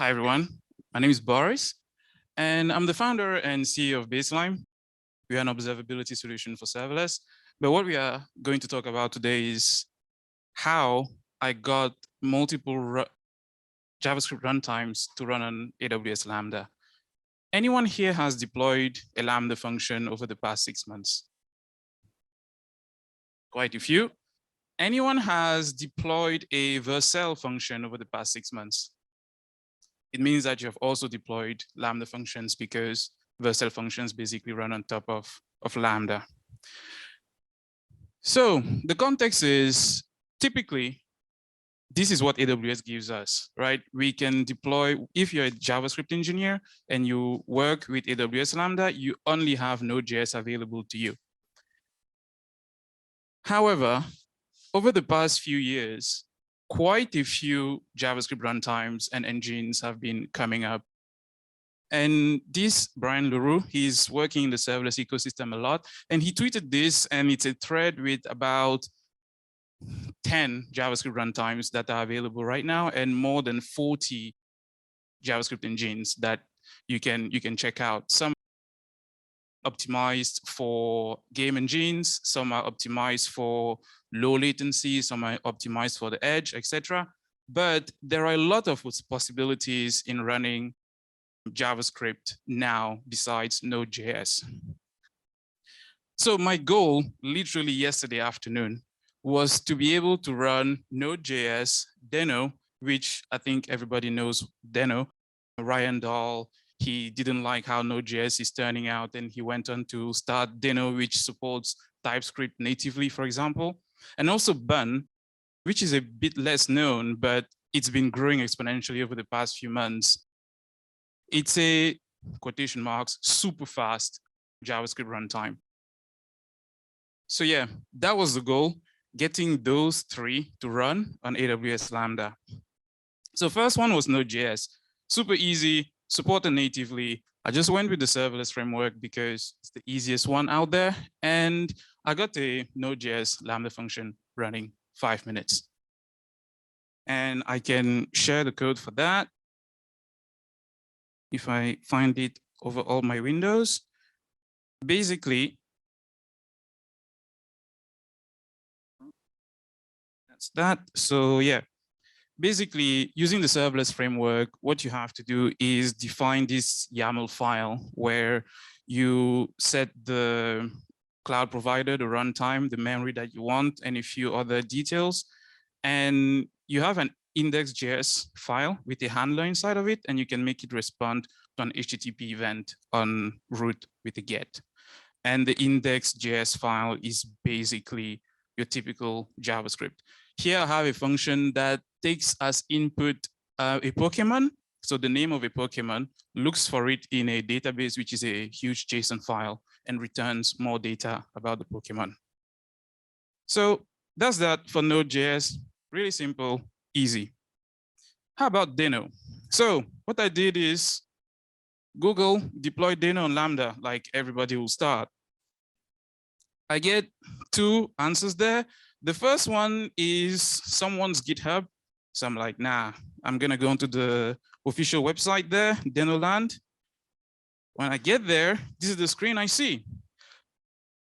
Hi, everyone. My name is Boris, and I'm the founder and CEO of Baselime. We are an observability solution for serverless. But what we are going to talk about today is how I got multiple JavaScript runtimes to run on AWS Lambda. Anyone here has deployed a Lambda function over the past 6 months? Quite a few. Anyone has deployed a Vercel function over the past 6 months? It means that you have also deployed Lambda functions because Vercel functions basically run on top of Lambda. So the context is typically, this is what AWS gives us, right? We can deploy, if you're a JavaScript engineer and you work with AWS Lambda, you only have Node.js available to you. However, over the past few years, quite a few JavaScript runtimes and engines have been coming up. And this Brian Leroux, he's working in the serverless ecosystem a lot. And he tweeted this, and it's a thread with about 10 JavaScript runtimes that are available right now, and more than 40 JavaScript engines that you can check out. Some optimized for game engines, some are optimized for low latency, some are optimized for the edge, etc. But there are a lot of possibilities in running JavaScript now besides Node.js. So my goal, literally yesterday afternoon, was to be able to run Node.js, Deno, which I think everybody knows Deno. Ryan Dahl, he didn't like how Node.js is turning out, and he went on to start Deno, which supports TypeScript natively, for example. And also Bun, which is a bit less known, but it's been growing exponentially over the past few months. It's a, quotation marks, super fast JavaScript runtime. So yeah, that was the goal, getting those three to run on AWS Lambda. So first one was Node.js, super easy, supported natively. I just went with the serverless framework because it's the easiest one out there. And I got a Node.js Lambda function running 5 minutes. And I can share the code for that. If I find it over all my windows, basically, that's that. So yeah, basically using the serverless framework, what you have to do is define this YAML file where you set the cloud provider, the runtime, the memory that you want, and a few other details. And you have an index.js file with a handler inside of it, and you can make it respond to an HTTP event on root with a get. And the index.js file is basically your typical JavaScript. Here I have a function that takes as input a Pokemon. So the name of a Pokemon, looks for it in a database, which is a huge JSON file, and returns more data about the Pokemon. So that's that for Node.js. Really simple, easy. How about Deno? So what I did is Google deploy Deno on Lambda, like everybody will start. I get 2 answers there. The first one is someone's GitHub. So I'm like, nah, I'm gonna go onto the official website there, Denoland. When I get there, this is the screen I see.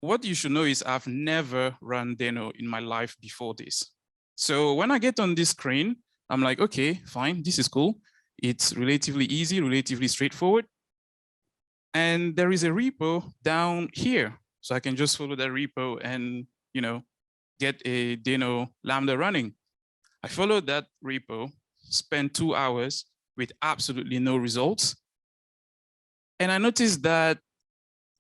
What you should know is I've never run Deno in my life before this. So when I get on this screen, I'm like, okay, fine, this is cool. It's relatively easy, relatively straightforward. And there is a repo down here. So I can just follow that repo and, get a Deno Lambda running. I followed that repo, spent 2 hours with absolutely no results. And I noticed that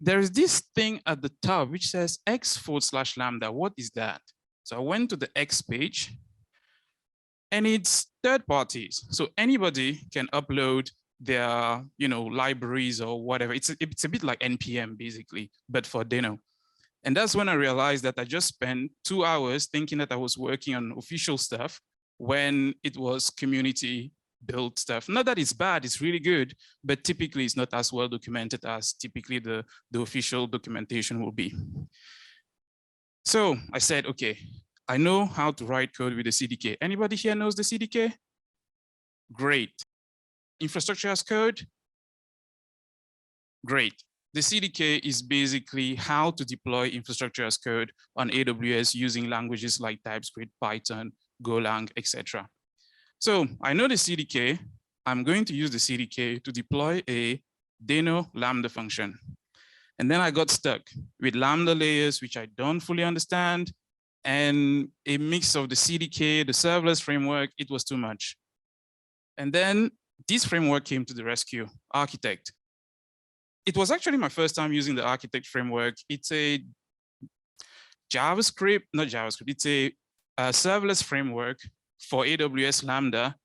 there is this thing at the top which says x/lambda. What is that? So I went to the X page, and it's third parties. So anybody can upload their, libraries or whatever. It's a bit like NPM basically, but for Deno. And that's when I realized that I just spent 2 hours thinking that I was working on official stuff when it was community built stuff. Not that it's bad, it's really good, but typically it's not as well documented as typically the official documentation will be. So I said, okay, I know how to write code with the CDK. Anybody here knows the CDK? Great. infrastructure as code? Great. The CDK is basically how to deploy infrastructure as code on AWS using languages like TypeScript, Python, Golang, etc. So I know the CDK. I'm going to use the CDK to deploy a Deno Lambda function. And then I got stuck with Lambda layers, which I don't fully understand, and a mix of the CDK, the serverless framework. It was too much. And then this framework came to the rescue, Architect. It was actually my first time using the Architect framework. It's a JavaScript, not JavaScript, it's a serverless framework for AWS Lambda,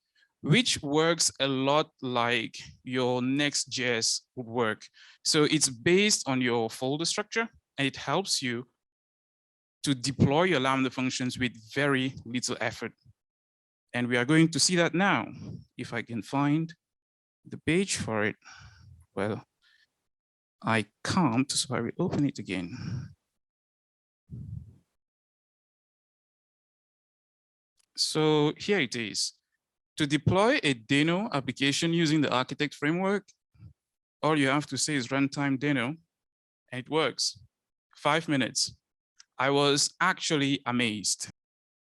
which works a lot like your Next.js would work. So it's based on your folder structure, and it helps you to deploy your Lambda functions with very little effort. And we are going to see that now. If I can find the page for it. Well, I can't, so I will open it again. So here it is. To deploy a Deno application using the Architect framework, all you have to say is runtime Deno, and it works. 5 minutes. I was actually amazed.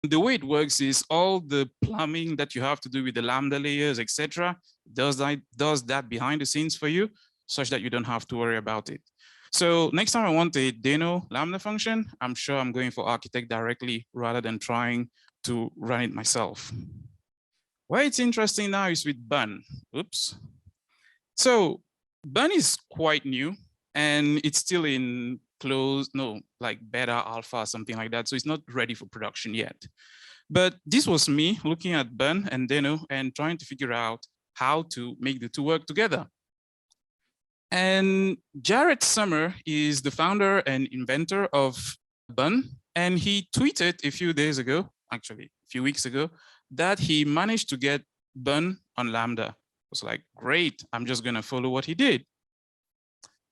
The way it works is all the plumbing that you have to do with the Lambda layers, etc., does that behind the scenes for you, such that you don't have to worry about it. So next time I want a Deno Lambda function, I'm sure I'm going for Architect directly rather than trying to run it myself. Why it's interesting now is with Bun. Oops. So Bun is quite new, and it's still in like beta, alpha, something like that. So it's not ready for production yet. But this was me looking at Bun and Deno and trying to figure out how to make the two work together. And Jared Summer is the founder and inventor of Bun. And he tweeted a few days ago, actually a few weeks ago, that he managed to get Bun on Lambda. I was like, great, I'm just gonna follow what he did.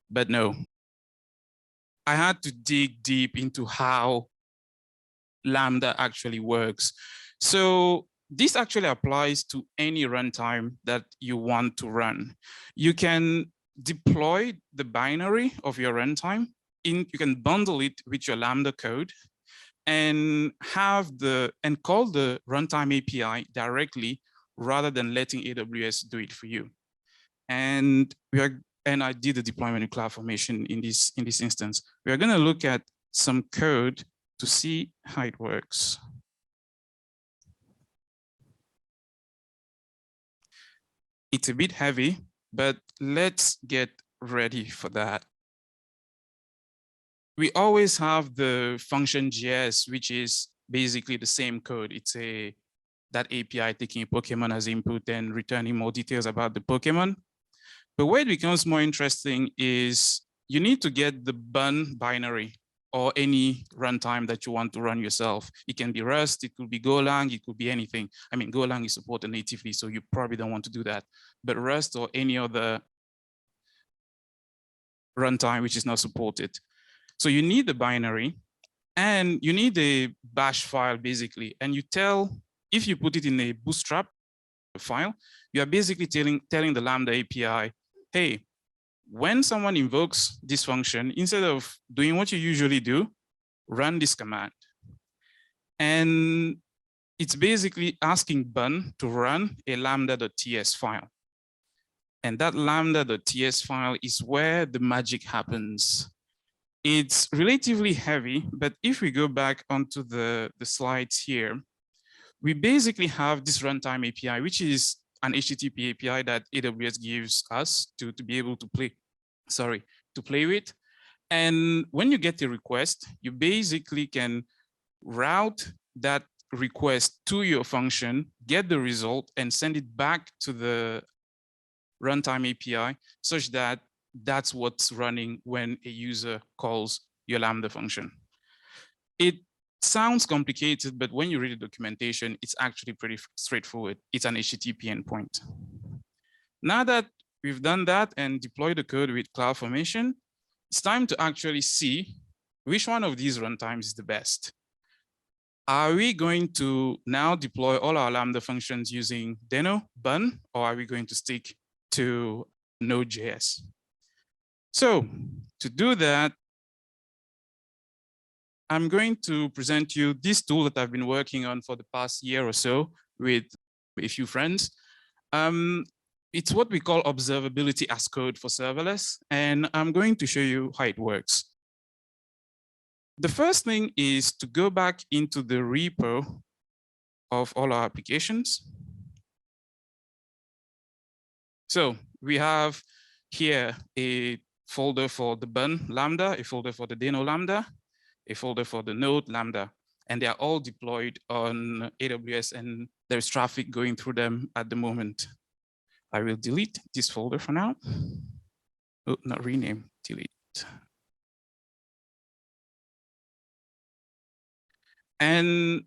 But no, I had to dig deep into how Lambda actually works. So this actually applies to any runtime that you want to run. You can deploy the binary of your runtime. You can bundle it with your Lambda code and call the runtime API directly rather than letting AWS do it for you. And I did the deployment in CloudFormation in this instance. We are going to look at some code to see how it works. It's a bit heavy, but let's get ready for that. We always have the function.js, which is basically the same code. It's that API taking a Pokemon as input and returning more details about the Pokemon. But where it becomes more interesting is you need to get the Bun binary or any runtime that you want to run yourself. It can be Rust, it could be Golang, it could be anything. I mean, Golang is supported natively, so you probably don't want to do that. But Rust or any other runtime which is not supported. So you need the binary and you need a bash file basically. And you if you put it in a bootstrap file, you are basically telling the Lambda API, hey, when someone invokes this function, instead of doing what you usually do, run this command. And it's basically asking Bun to run a lambda.ts file. And that lambda.ts file is where the magic happens. It's relatively heavy, but if we go back onto the slides here, we basically have this runtime API, which is an HTTP API that AWS gives us to be able to play with. And when you get a request, you basically can route that request to your function, get the result, and send it back to the runtime API, such that that's what's running when a user calls your Lambda function. It sounds complicated, but when you read the documentation, it's actually pretty straightforward. It's an HTTP endpoint. Now that we've done that and deployed the code with CloudFormation, it's time to actually see which one of these runtimes is the best. Are we going to now deploy all our Lambda functions using Deno, Bun, or are we going to stick to Node.js? So to do that, I'm going to present you this tool that I've been working on for the past year or so with a few friends. It's what we call observability as code for serverless, and I'm going to show you how it works. The first thing is to go back into the repo of all our applications. So we have here a folder for the Bun Lambda, a folder for the Deno Lambda, a folder for the Node Lambda, and they are all deployed on AWS, and there's traffic going through them at the moment. I will delete this folder for now. Oh, not rename, delete. And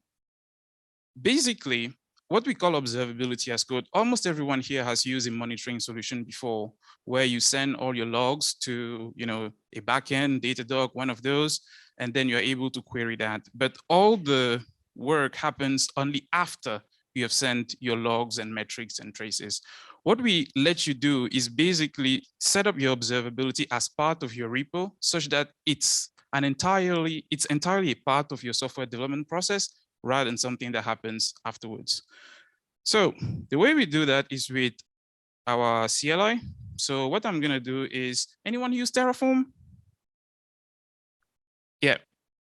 basically, what we call observability as code, almost everyone here has used a monitoring solution before, where you send all your logs to, a backend, Datadog, one of those, and then you're able to query that. But all the work happens only after you have sent your logs and metrics and traces. What we let you do is basically set up your observability as part of your repo, such that it's entirely a part of your software development process, rather than something that happens afterwards. So the way we do that is with our CLI. So what I'm gonna do is, anyone use Terraform? Yeah,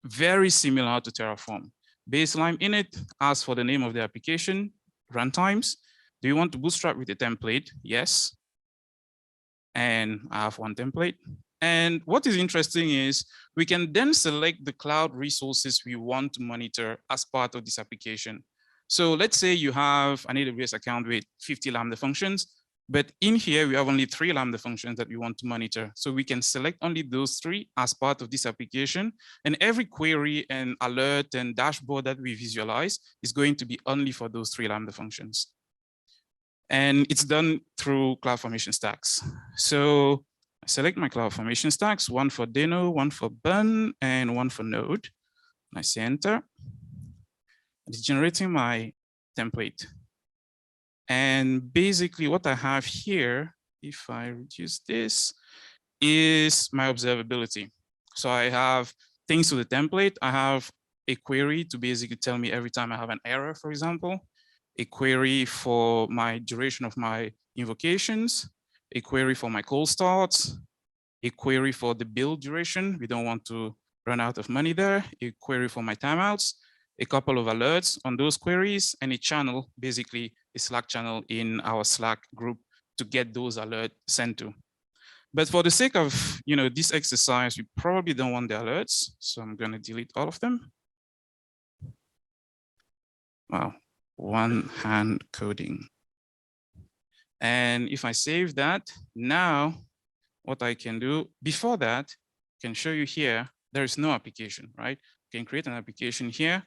very similar to Terraform. Baselime init asks for the name of the application, runtimes. Do you want to bootstrap with a template? Yes. And I have one template. And what is interesting is we can then select the cloud resources we want to monitor as part of this application. So let's say you have an AWS account with 50 Lambda functions, but in here we have only 3 Lambda functions that we want to monitor. So we can select only those 3 as part of this application. And every query and alert and dashboard that we visualize is going to be only for those 3 Lambda functions. And it's done through CloudFormation stacks. So I select my CloudFormation stacks, one for Deno, one for Bun, and one for Node. And I say enter. It's generating my template. And basically what I have here, if I reduce this, is my observability. So I have things to the template. I have a query to basically tell me every time I have an error, for example, a query for my duration of my invocations, a query for my cold starts, a query for the build duration. We don't want to run out of money there, a query for my timeouts, a couple of alerts on those queries, and a channel, basically a Slack channel in our Slack group to get those alerts sent to. But for the sake of this exercise, we probably don't want the alerts. So I'm going to delete all of them. Wow, one hand coding. And if I save that, now what I can do before that, I can show you here, there is no application, right? I can create an application here.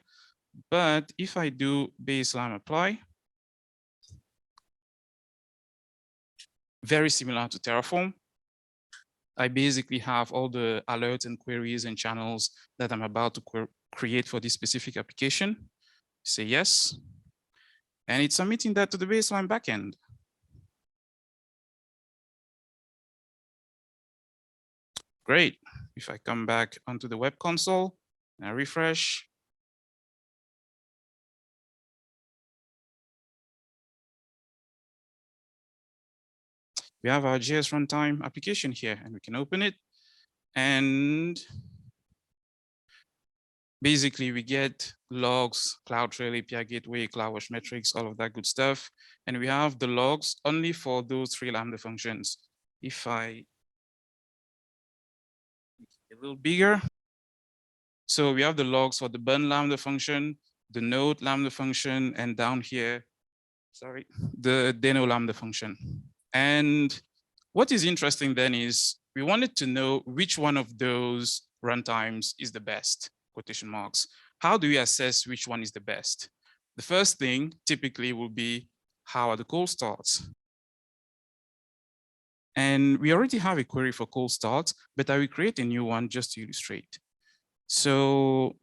But if I do baseline apply, very similar to Terraform, I basically have all the alerts and queries and channels that I'm about to create for this specific application. Say yes. And it's submitting that to the baseline backend. Great. If I come back onto the web console and I refresh, we have our JS runtime application here, and we can open it. And basically, we get logs, CloudTrail, API Gateway, CloudWatch metrics, all of that good stuff. And we have the logs only for those 3 Lambda functions. If I make it a little bigger, so we have the logs for the Bun Lambda function, the Node Lambda function, and down here, sorry, the Deno Lambda function. And what is interesting then is we wanted to know which one of those runtimes is the best, quotation marks. How do we assess which one is the best? The first thing typically will be, how are the cold starts? And we already have a query for cold starts, but I will create a new one just to illustrate. So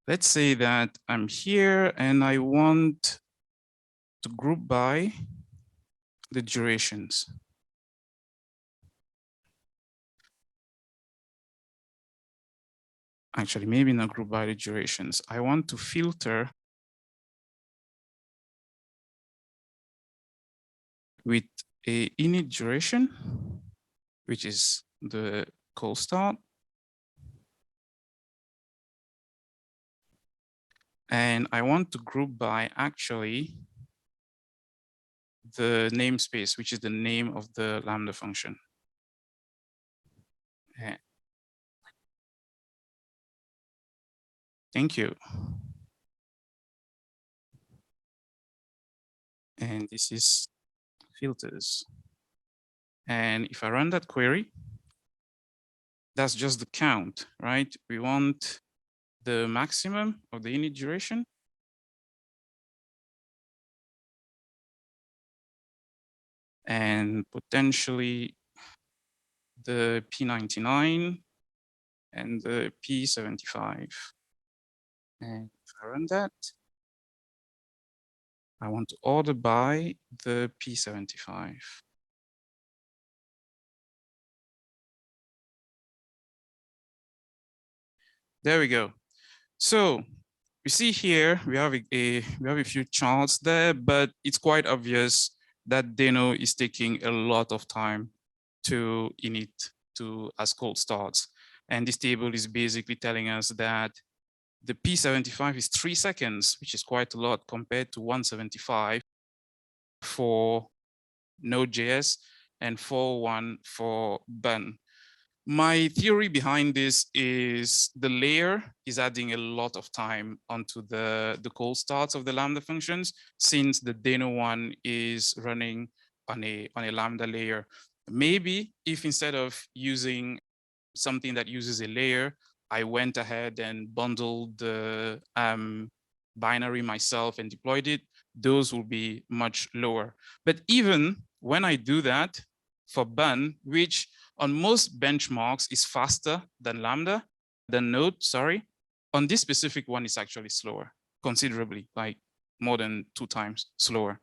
let's say that I'm here and I want to group by the durations. Actually, maybe not group by the durations. I want to filter with a init duration, which is the cold start. And I want to group by actually the namespace, which is the name of the Lambda function. Thank you. And this is filters. And if I run that query, that's just the count, right? We want the maximum of the init duration. And potentially the P99 and the P75. And if I run that, I want to order by the P75. There we go. So we see here we have a few charts there, but it's quite obvious that Deno is taking a lot of time to init to as cold starts. And this table is basically telling us that the P75 is 3 seconds, which is quite a lot compared to 175 for Node.js and 4.1 for Bun. My theory behind this is the layer is adding a lot of time onto the cold starts of the Lambda functions, since the Deno one is running on a Lambda layer. Maybe if instead of using something that uses a layer, I went ahead and bundled the binary myself and deployed it, those will be much lower. But even when I do that for Bun, which on most benchmarks is faster than Lambda, than Node, sorry, on this specific one is actually slower, considerably, like more than 2 times slower.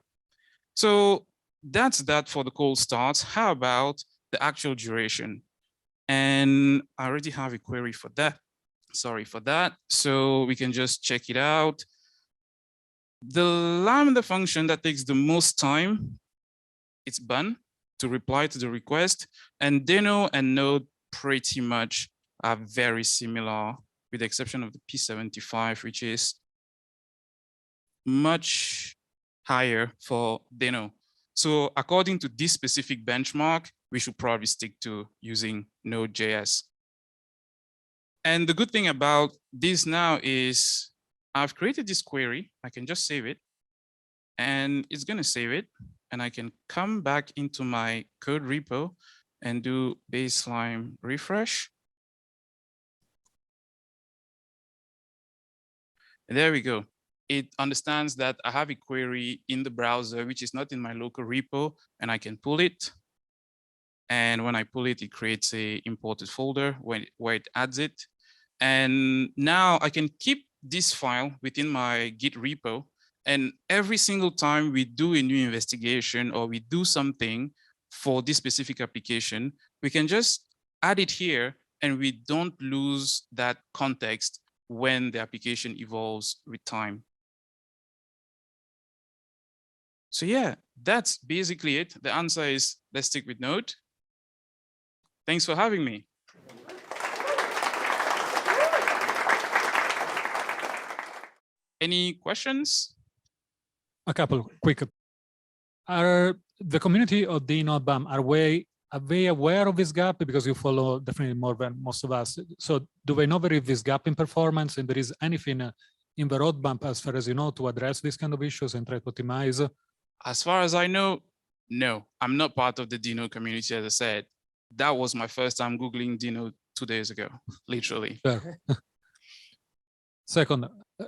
So that's that for the cold starts. How about the actual duration? And I already have a query for that. Sorry for that. So we can just check it out. The Lambda function that takes the most time, it's Bun to reply to the request. And Deno and Node pretty much are very similar, with the exception of the P75, which is much higher for Deno. So according to this specific benchmark, we should probably stick to using Node.js. And the good thing about this now is I've created this query. I can just save it and it's going to save it. And I can come back into my code repo and do baseline refresh. And there we go. It understands that I have a query in the browser, which is not in my local repo, and I can pull it. And when I pull it, it creates a imported folder where it adds it. And now I can keep this file within my Git repo. And every single time we do a new investigation or we do something for this specific application, we can just add it here and we don't lose that context when the application evolves with time. So yeah, that's basically it. The answer is let's stick with Node. Thanks for having me. Any questions? A couple quick. Are the community of Deno BAM, are they aware of this gap? Because you follow definitely more than most of us. So do they know there is this gap in performance and there is anything in the roadmap, as far as you know, to address these kind of issues and try to optimize? As far as I know, no. I'm not part of the Deno community, as I said. That was my first time Googling Deno 2 days ago, literally. Sure. Second,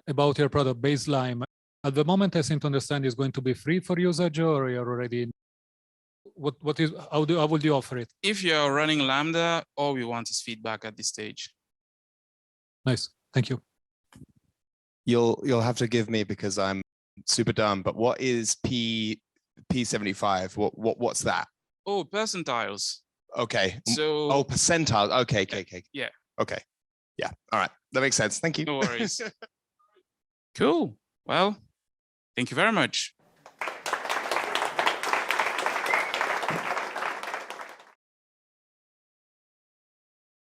about your product Baselime. At the moment, I seem to understand it's going to be free for usage, or you're already. How would you offer it? If you're running Lambda, all we want is feedback at this stage. Nice, thank you. You'll have to give me because I'm super dumb. But what is P75? What's that? Oh, percentiles. Okay. So oh, percentile. Okay. Yeah. Okay. Yeah. All right. That makes sense. Thank you. No worries. Cool. Well, thank you very much.